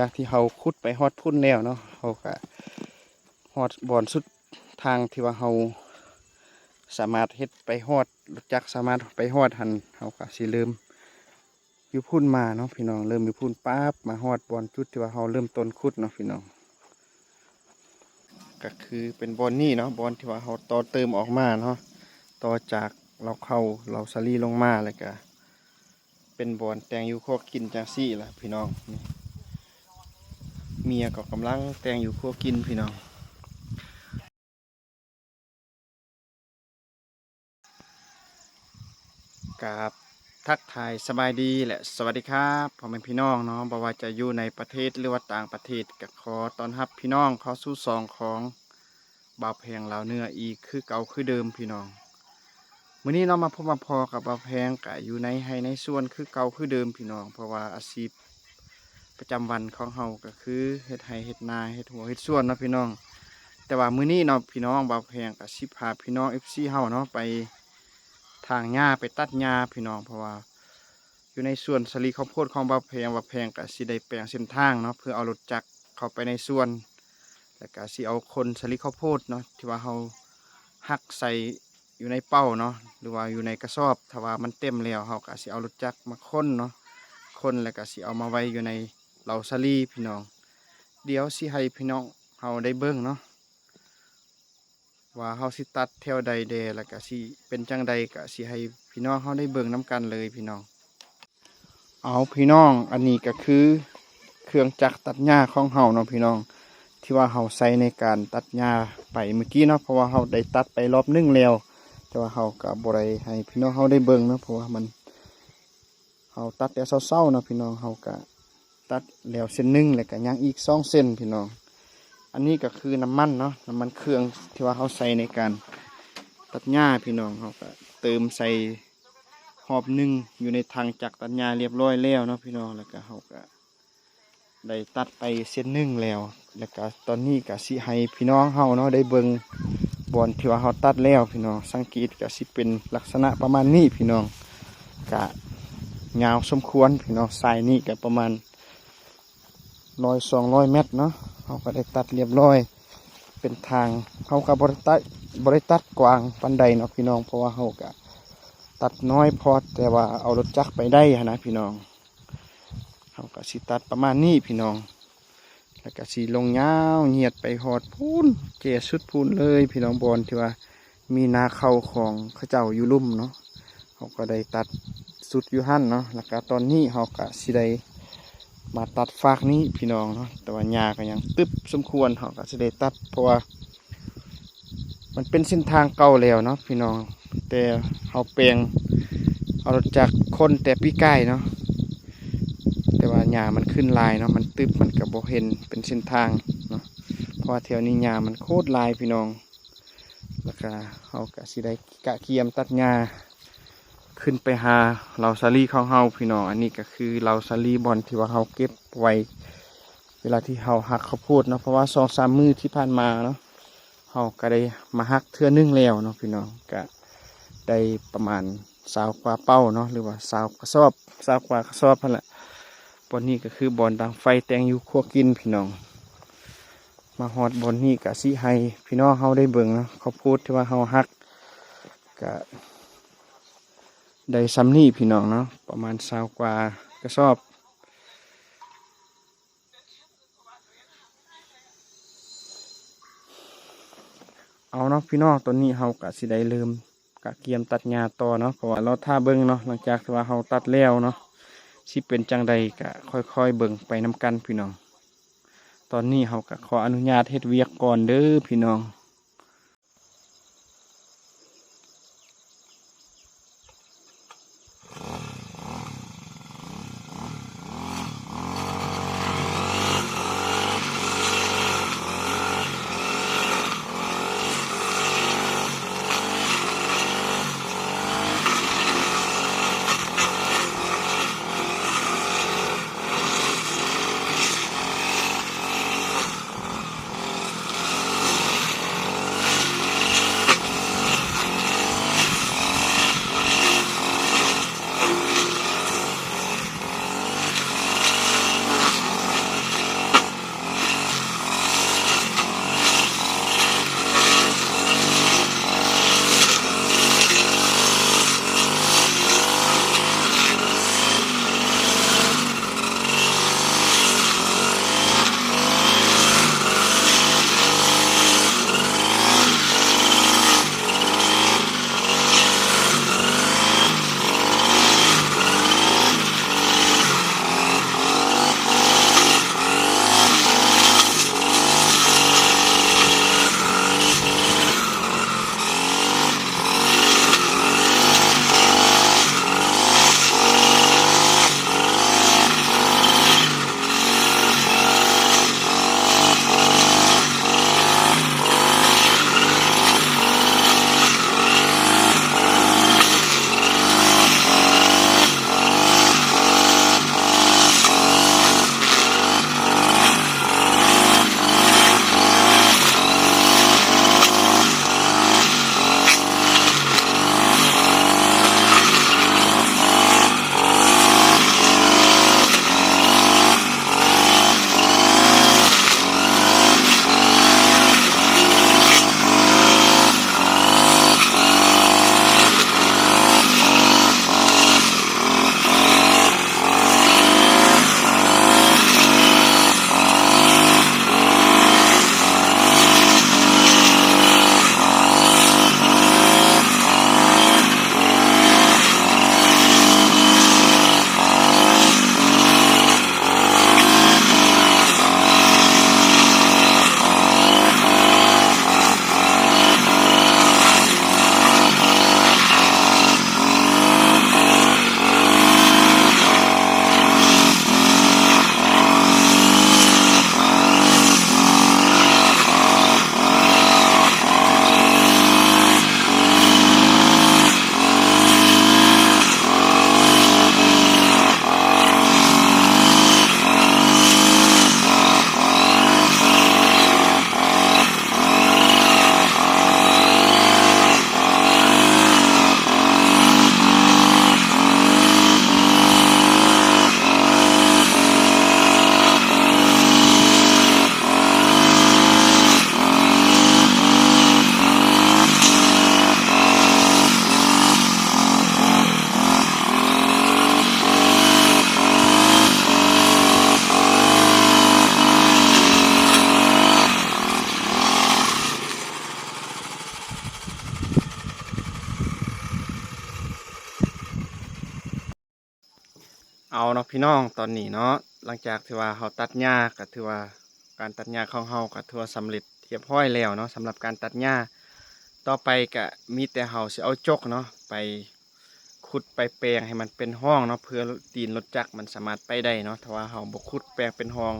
จากที่เราขุดไปฮอดพุ่นแล้วเนาะเราก็ฮอดบอนสุดทางที่ว่าเราสามารถเฮ็ดไปฮอดรถจักรสามารถไปฮอดหันเราก็สิเริ่มอยู่พุ่นมาเนาะพี่น้องเริ่มอยู่พุ่นปั๊บมาฮอดบอนจุดที่ว่าเราเริ่มต้นขุดเนาะพี่น้องก็คือเป็นบอนนี่เนาะบอนที่ว่าเราต่อเติมออกมาเนาะต่อจากเราเข้าเราสลีลงมาแล้วก็เป็นบอนแตงอยู่คอกกินจังซี่ล่ะพี่น้องเมียก็กำลังแตงอยู่ครัวกินพี่น้องกับทักทายสบายดีและสวัสดีครับพ่อแม่พี่น้องเนาะบ่ว่าจะอยู่ในประเทศหรือว่าต่างประเทศก็ขอต้อนรับพี่น้องเข้าสู่ซองของบ่าวแพงลาวเหนืออีกคือเก่าคือเดิมพี่น้องมื้อนี้เรามาพบมาพอกับบ่าวแพงก็อยู่ในให้ในส่วนคือเก่าคือเดิมพี่น้องเพราะว่าอาชีพประจำวันของเฮาก็คือเฮ็ดไร่เฮ็ดนาเฮ็ดหัวเฮ็ดสวนเนาะพี่น้องแต่ว่ามื้อนี้เนาะพี่น้องบ่าวแพงก็สิพาพี่น้อง FC เฮาเนาะไปทางหญ้าไปตัดหญ้าพี่น้องเพราะว่าอยู่ในสวนสลีข้าวโพดของบ่าวแพงก็สิได้แปลงเส้นทางเนาะเพื่อเอารถจักรเข้าไปในสวนแล้วก็สิเอาคนสลีข้าวโพดเนาะที่ว่าเฮาหักใส่อยู่ในเป้าเนาะหรือว่าอยู่ในกระสอบถ้าว่ามันเต็มแล้วเฮาก็สิเอารถจักรมาค้นเนาะค้นแล้วก็สิเอามาไว้อยู่ในเหล่าสลีพี่น้องเดี๋ยวสิให้พี่น้องเฮาได้เบิ่งเนาะว่าเฮาสิตัดแถวใดแดแล้วก็สิเป็นจังใดก็สิให้พี่น้องเฮาได้เบิ่งนํกันเลยพี่น้องเอาพี่น้องอันนี้ก็คือเครื่องจักรตัดหญ้าของเฮาเนาะพี่น้องที่ว่าเฮาใช้ในการตัดหญ้าไปเมื่อกี้เนาะเพราะว่าเฮาได้ตัดไปรอบนึงแล้วแต่ว่าเฮาก็บ่ได้ให้พี่น้องเฮาได้เบิ่งเนาะเพราะว่ามันเฮาตัดแต่เช้าๆเนาะพี่น้องเฮาก็ตัดแล้วเส้นนึงแล้วก็ยังอีก2เส้นพี่น้องอันนี้ก็คือน้ำมันเนาะน้ำมันเครื่องที่ว่าเขาใส่ในการตัดหญ้าพี่น้องเขาก็เติมใส่หอบหนึ่งอยู่ในถังจักรตัดหญ้าเรียบร้อยแล้วเนาะพี่น้องแล้วก็เขาก็ได้ตัดไปเส้นหนึ่งแล้วก็ตอนนี้ก็สิให้พี่น้องเขาเนาะได้เบิ่งบอนที่ว่าเขาตัดแล้วพี่น้องสังเกตก็สิเป็นลักษณะประมาณนี้พี่น้องก็ยาวสมควรพี่น้องสายนี้ก็ประมาณ100-200 เมตรเนาะเขาก็ได้ตัดเรียบร้อยเป็นทางเขาก็บริตัดกว้างปันใดเนาะพี่น้องเพราะว่าเขาก็ตัดน้อยพอแต่ว่าเอารถจักรไปได้นะพี่น้องเขาก็สิตัดประมาณนี้พี่น้องแล้วก็สีลงยาวเหยียดไปหอดพูนเจสุดพูนเลยพี่น้องบอลที่ว่ามีนาเข้าของเขาเจ้าอยู่ลุ่มเนาะเขาก็ได้ตัดสุดอยู่หั่นเนาะแล้วก็ตอนนี้เขาก็สิได้มาตัดฟากนี้พี่น้องเนาะแต่ว่าหญ้าก็ยังตึบสมควรเขาก็จะได้ตัดเพราะว่ามันเป็นเส้นทางเก่าแล้วเนาะพี่น้องแต่เขาแปลงเอารถจากคนแต่ปีใกล้เนาะแต่ว่าหญ้ามันขึ้นลายเนาะมันตึบมันก็บ่เห็นเป็นเส้นทางเนาะเพราะว่าแถวนี้หญ้ามันโคตรลายพี่น้องแล้วก็เขาก็สิได้กะเกียมตัดหญ้าขึ้นไปหาเหล่าสาลีของเฮาพี่น้องอันนี้ก็คือเหล่าสาลีบอนที่ว่าเฮาเก็บไว้เวลาที่เฮาหักข้าวโพดเนาะเพราะว่า2-3 มื้อที่ผ่านมาเนาะเฮาก็ได้มาหักเทื่อนึงแล้วเนาะพี่น้องก็ได้ประมาณ20 กว่าเป้าเนาะหรือว่า20 กระสอบ20 กว่ากระสอบนั่นแหละบอนนี้ก็คือบอนดังไฟแตงอยู่ครัวกินพี่น้องมาฮอดบอนนี้ก็สิให้พี่น้องเฮาได้เบิ่งเนาะข้าวโพดที่ว่าเฮาหักก็ได้ซ้ำนี่พี่น้องเนาะประมาณ20 กว่ากระสอบเอาเนาะพี่น้องตอนนี้เฮาก็สิได้เริ่มกะเกียมตัดหญ้าต่อเนาะเพราะว่าเราท่าเบิ่งเนาะหลังจากที่ว่าเฮาตัดแล้วเนาะสิเป็นจังใดก็ค่อยๆเบิ่งไปนำกันพี่น้องตอนนี้เฮาก็ขออนุญาตเฮ็ดเวียกก่อนเด้อพี่น้อง เนาะพี่น้องตอนนี้เนาะหลังจากที่ว่าเขาตัดหญ้าก็ถือว่าการตัดหญ้าของเขาก็ถือว่าสำเร็จเรียบร้อยแล้วเนาะสำหรับการตัดหญ้าต่อไปก็มีแต่เขาสิเอาจกเนาะไปขุดไปแปลงให้มันเป็นห้องเนาะเพื่อตีนรถจักรมันสามารถไปได้เนาะถ้าว่าเขาบ่ขุดแปลงเป็นห้อง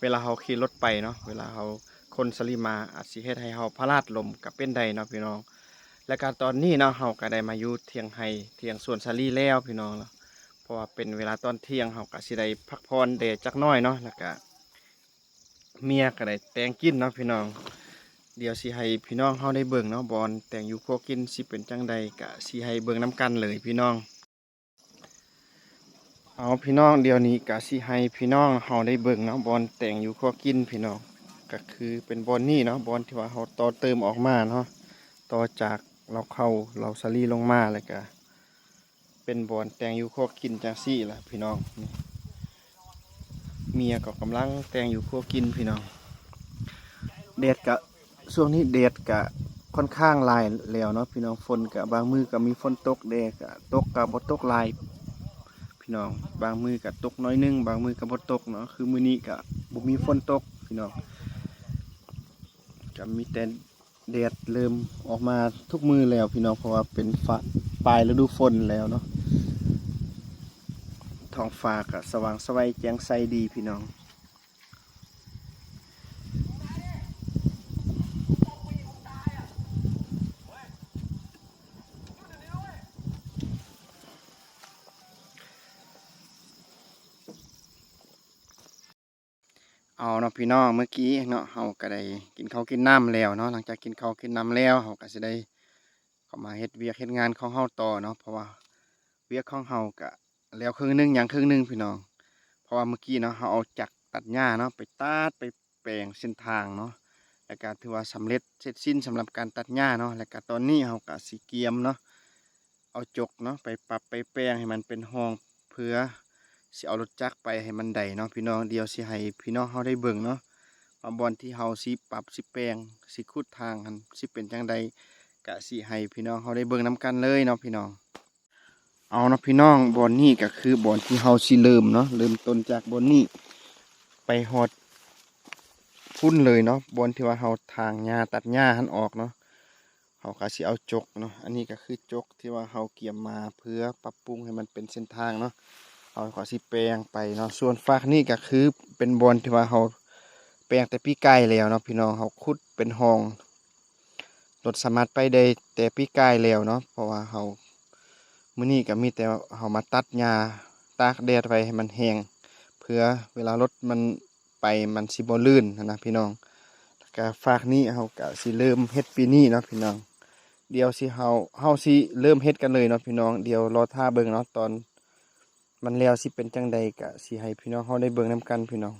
เวลาเขาขี่รถไปเนาะเวลาเขาคนสลิมาอาจสิเฮ็ดให้เขาพลาดลมกับเป็นได้เนาะพี่น้องและการตอนนี้เนาะเขาก็ได้มาอยู่เทียงไห้เทียงสวนสาลีแล้วพี่น้อง เพราะว่าเป็นเวลาตอนเที่ยงเขาก็สิได้พักผ่อนเดดจักหน้อยเนาะแล้วก็เมียก็ได้แต่งกินเนาะพี่น้องเดี๋ยวสิให้พี่น้องเขาได้เบิ่งเนาะบอลแต่งอยู่ครัวกินสิเป็นจังใดก็สิให้เบิ่งน้กันเลยพี่น้องเอาพี่น้องเดี๋ยวนี้ก็สิให้พี่น้องเขาได้เบิ่งเนาะบอลแต่งอยู่ครัวกินพี่น้องก็คือเป็นบอลนี่เนาะบอลที่ว่าเขาต่อเติมออกมาเนาะต่อจากเราเข้าเราสลีลงมาเลยก็เป็นบอลแต่งอยู่ครัวกินจังซี่ล่ะพี่น้องเมียก็กำลังแต่งอยู่ครัวกินพี่น้องแดดกะช่วงนี้แดดกะค่อนข้างหลายแล้วเนาะพี่น้องฝนกะบางมือก็มีฝนตกแดดกะตกกะบ่ตกหลายพี่น้องบางมือก็ตกน้อยนึงบางมือก็บ่ตกเนาะคือมื้อนี้ก็บ่มีฝนตกพี่น้องก็มีแต่แดดเริ่มออกมาทุกมือแล้วพี่น้องเพราะว่าเป็นปลายฤดูฝนแล้วเนาะท้องฟ้าก็สว่างไสวแจ้งใสดีพี่น้องเอาเนาะพี่น้องเมื่อกี้เนาะเราก็ได้กินข้าวกินน้ำแล้วเนาะหลังจากกินข้าวกินน้ำแล้วเราก็จะได้เข้ามาเฮ็ดเวียกเฮ็ดงานของเราต่อเนาะเพราะว่าเวียกของเราก็แล้วครึ่งหนึงอย่างครึ่งหนึงพี่น้องเพราะว่าเมื่อกี้เนาะเราเอาจักรตัดหญ้าเนาะไปตัดไปแปลงเส้นทางเนาะแล้วก็ถือว่าสำเร็จเสร็จสิ้นสำหรับการตัดหญ้าเนาะแล้วก็ตอนนี้เราก็สิเกียมเนาะเอาจกเนาะไปปรับไปแปลงให้มันเป็นห้องเพื่อสิเอารถจักรไปให้มันได้เนาะพี่น้องเดี๋ยวสิให้พี่น้องเราได้เบิ่งเนาะว่าบอนที่เราสิปรับสิแปลงสิขุดทางหันสิเป็นจังใดก็สิให้พี่น้องเราได้เบิ่งนํกันเลยเนาะพี่น้องเอาเนาะพี่น้องบอนนี้ก็คือบอนที่เราสิเริ่มเนาะเริ่มต้นจากบอนนี้ไปฮอดพุ่นเลยเนาะบอนที่ว่าเราทางหญ้าตัดหญ้าหันออกเนาะเขาก็สิเอาจกเนาะอันนี้ก็คือจกที่ว่าเราเกี่ยมมาเพื่อปรับปรุงให้มันเป็นเส้นทางเนาะเขาก็สิแปลงไปเนาะส่วนฝากนี่ก็คือเป็นบอนที่ว่าเราแปลงแต่ปีกายแล้วเนาะพี่น้องเขาขุดเป็นห้องรถสามารถไปได้แต่ปีกายแล้วเนาะเพราะว่าเขามื้อนี้ก็มีแต่เขามาตัดหญ้าตากแดดไว้ให้มันแห้งเพื่อเวลารถมันไปมันสิบ่ลื่นนะพี่น้องแล้วก็ฝากนี้เขาก็สิเริ่มเฮ็ดปีนี้เนาะพี่น้องเดี๋ยวสิเฮาสิเริ่มเฮ็ดกันเลยเนาะพี่น้องเดี๋ยวรอท่าเบิ่งเนาะตอนมันแล้วสิเป็นจังใดก็สิให้พี่น้องเฮาได้เบิ่งนํกันพี่น้อง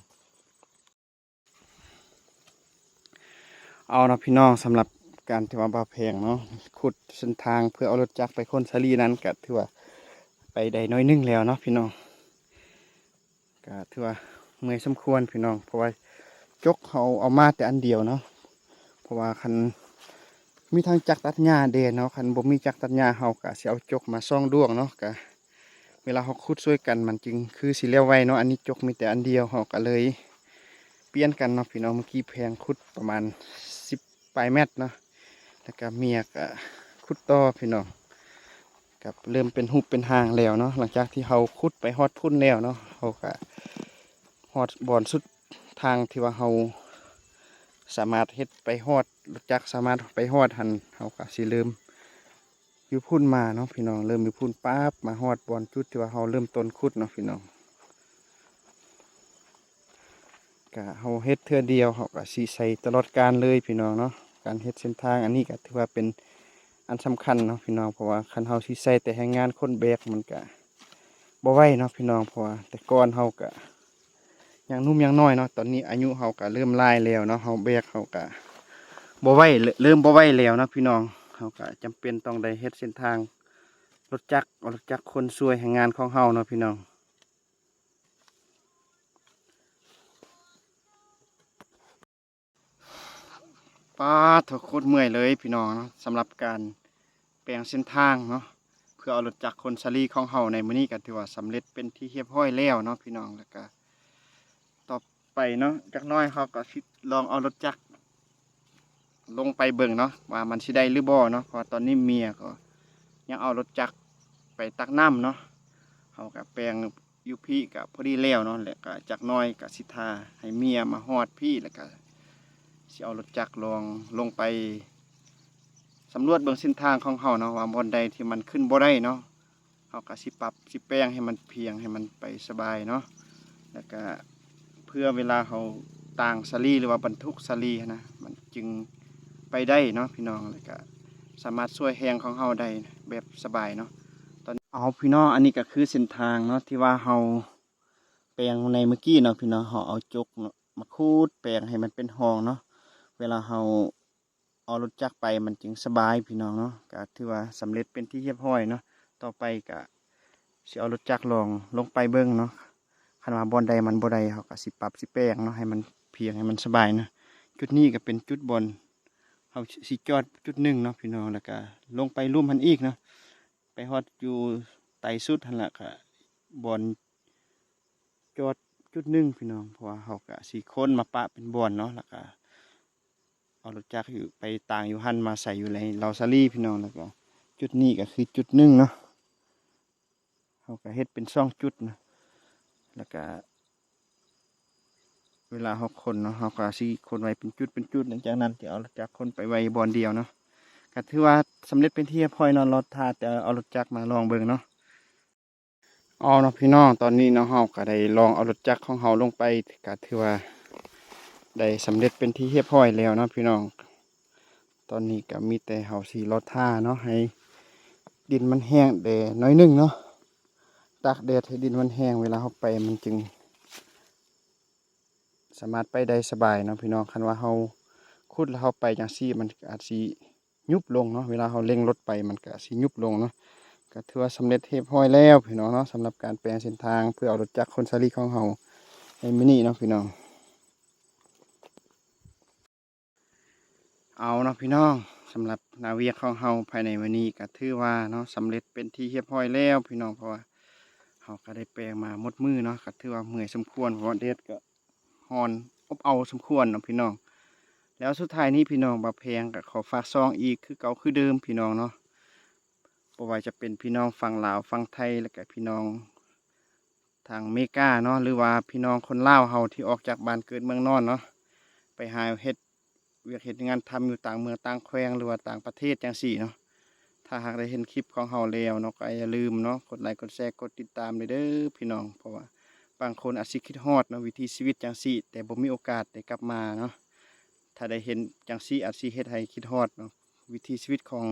เอาเนาะพี่น้องสำหรับการที่ว่าบ่แพงเนาะขุดเส้นทางเพื่อเอารถจักรไปคนสลีนั้นก็ถือว่าไปได้น้อยนึงแล้วเนาะพี่น้องก็ถือว่าเมื่อยสมควรพี่น้องเพราะว่าจกเขาเอามาแต่อันเดียวเนาะเพราะว่าคันมีทางจักรตัดหญ้าเดนเนาะคันบ่มีจักรตัดหญ้าเฮาก็สิเอาจกมาซ่องดวงเนาะก็เวลาเฮาขุดช่วยกันมันจึงคือสิแล้วไวเนาะอันนี้จกมีแต่อันเดียวเฮาก็เลยเปลี่ยนกันเนาะพี่น้องเมื่อกี้แพงขุดประมาณ10ปลายเมตรเนาะแล้วก็เมียก็ขุดต่อพี่น้องกับเริ่มเป็นหุบเป็นหางแล้วเนาะหลังจากที่เฮาขุดไปฮอดพุ่นแล้วเนาะเฮาก็ฮอดบอนสุดทางที่ว่าเฮาสามารถเฮ็ดไปฮอดรถจักรสามารถไปฮอดหันเฮาก็สิเริ่มอยู่พุ่นมาเนาะพี่น้องเริ่มอยู่พุ่นป๊าบมาฮอดบอนจุดที่ว่าเฮาเริ่มต้นขุดเนาะพี่น้องก็เฮาเฮ็ดเทื่อเดียวเฮาก็สิใส่ตลอดการเลยพี่น้องเนาะการเฮ็ดเส้นทางอันนี้ก็ถือว่าเป็นอันสำคัญเนาะพี่น้องเพราะว่าคันเฮาสิใส่แต่แรงงานคนแบกมันก็บ่ไหวเนาะพี่น้องเพราะว่าแต่ก่อนเฮาก็ยังนุ่มยังน้อยเนาะตอนนี้อายุเฮาก็เริ่มลายแล้วเนาะเฮาแบกเฮาก็บ่ไหวเริ่มบ่ไหวแล้วเนาะพี่น้องเฮาก็จำเป็นต้องได้เฮ็ดเส้นทางรถจักรคนช่วยแรงงานของเฮาเนาะพี่น้องป้าโคตรเมื่อยเลยพี่น้องเนาะสำหรับการแปลงเส้นทางเนาะเพื่ พื่อเอารถจักรคนสลีของเฮาในมื้อนี้ก็ถือว่าสำเร็จเป็นที่เรียบร้อยแล้วเนาะพี่น้องแล้วก็ต่อไปเนาะจักหน้อยเฮาก็สิลองเอารถจักรลงไปเบิ่งเนาะว่ามันสิได้หรือบ่เนาะเพราะตอนนี้เมียก็ยังเอารถจักรไปตักน้ำเนาะเฮาก็แปลงอยู่พี่ก็พอดีแล้วเนาะแล้วก็จักหน้อยก็สิทาให้เมียมาฮอดพี่แล้วก็สิเอารถจักรลงไปสำรวจเบื้องเส้นทางของเฮาเนาะว่าบอนใดที่มันขึ้นบ่ได้เนาะเฮาก็สิปรับสิแปลงให้มันเพียงให้มันไปสบายเนาะแล้วก็เพื่อเวลาเฮาต่างสลีหรือว่าบรรทุกสลีนะมันจึงไปได้เนาะพี่น้องแล้วก็สามารถช่วยแหงของเฮาได้แบบสบายเนาะตอนเอาพี่น้องอันนี้ก็คือเส้นทางเนาะที่ว่าเฮาแปลงในเมื่อกี้เนาะพี่น้องเฮาเอาจกมาคูดแปลงให้มันเป็นห้องเนาะเวลาเฮาเอารถจักรไปมันจึงสบายพี่น้องเนาะก็ถือว่าสำเร็จเป็นที่เรียบร้อยเนาะต่อไปก็สิเอารถจักรลงไปเบิ่งเนาะคันว่าบอนใดมันบ่ได้เขาก็สิปรับสิแปลงเนาะให้มันเพียงให้มันสบายนะจุดนี้ก็เป็นจุดบอนเขาสิจอดจุดหนึ่งเนาะพี่น้องแล้วก็ลงไปลุ่มหันอีกเนาะไปฮอดอยู่ไต่สุดหันละก็บอนจอดจุดหนึ่งพี่น้องเพราะว่าเขาก็สิค้นมาปะเป็นบอนเนาะแล้วก็เอารถจักรอยู่ไปต่างอยู่หันมาใส่อยู่ในเราซารี่พี่น้องแล้วก็จุดนี้ก็คือจุดหนึ่งเนาะเขาก็เฮ็ดเป็นช่องจุดนะแล้วก็เวลาเขาคนเนาะเขาก็สิคนไว้เป็นจุดหลังจากนั้นจะเอารถจักรคนไปไว้บอนเดียวเนาะก็ถือว่าสำเร็จเป็นที่เรียบร้อยเนาะรถท่าแต่เอารถจักรมาลองเบิ่งเนาะเอาเนาะพี่น้องตอนนี้เนาะเฮาก็ได้ลองเอารถจักรของเฮาลงไปก็ถือว่าได้สำเร็จเป็นที่เรียบร้อยแล้วเนาะพี่น้องตอนนี้ก็มีแต่เฮาสิรถท่าเนาะให้ดินมันแห้งแดดน้อยนึงเนาะตากแดดให้ดินมันแห้งเวลาเฮาไปมันจึงสามารถไปได้สบายเนาะพี่น้องคันว่าเฮาขุดแล้วเฮาไปจังซี่มันอาจสิยุบลงเนาะเวลาเฮาเร่งรถไปมันก็สิยุบลงเนาะก็ถือว่าสำเร็จเรียบร้อยแล้วพี่น้องเนาะสำหรับการแปลงเส้นทางเพื่อเอารถจักรคนสลีของเฮาในมื้อนี้เนาะพี่น้องเอาเนาะพี่น้องสำหรับนาเวียของเฮาภายในมื้อนี้ก็ถือว่าเนาะสำเร็จเป็นที่เรียบร้อยแล้วพี่น้องเพราะว่าเฮาก็ได้แปลงมาหมดมือเนาะก็ถือว่าเมื่อยสมควรเพราะว่าแดดก็ร้อนอบเอาสมควรเนาะพี่น้องแล้วสุดท้ายนี้พี่น้องบ่แพงก็ขอฝากซองอีกคือเก่าคือเดิมพี่น้องเนาะบ่ว่าจะเป็นพี่น้องฝั่งลาวฝั่งไทยแล้วก็พี่น้องทางอเมริกาเนาะหรือว่าพี่น้องคนลาวเฮาที่ออกจากบ้านเกิดเมืองนอนเนาะไปหาเฮ็ดเวียกเฮ็ดงานทำอยู่ต่างเมืองต่างแขวงหรือว่าต่างประเทศจังซี่เนาะถ้าหากได้เห็นคลิปของเฮาแล้วเนาะก็อย่าลืมเนาะกดไลค์กดแชร์กดติดตามเด้อพี่น้องเพราะว่าบางคนอาจสิคิดฮอดเนาะวิถีชีวิตจังซี่แต่บ่มีโอกาสได้กลับมาเนาะถ้าได้เห็นจังซี่อาจสิเฮ็ดให้คิดฮอดเนาะวิถีชีวิตของ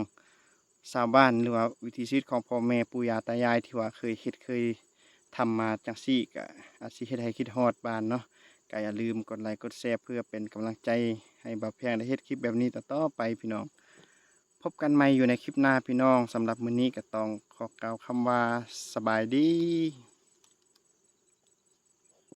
ชาวบ้านหรือว่าวิถีชีวิตของพ่อแม่ปู่ย่าตายายที่ว่าเคยทำมาจังซี่ก็อาจสิเฮ็ดให้คิดฮอดบ้านเนาะก็อย่าลืมกดไลค์กดแชร์เพื่อเป็นกำลังใจให้บ่าวแพงได้เฮ็ดคลิปแบบนี้ต่อไปพี่น้องพบกันใหม่อยู่ในคลิปหน้าพี่น้องสำหรับมื้อนี้ก็ต้องขอกล่าวคำว่าสบายดี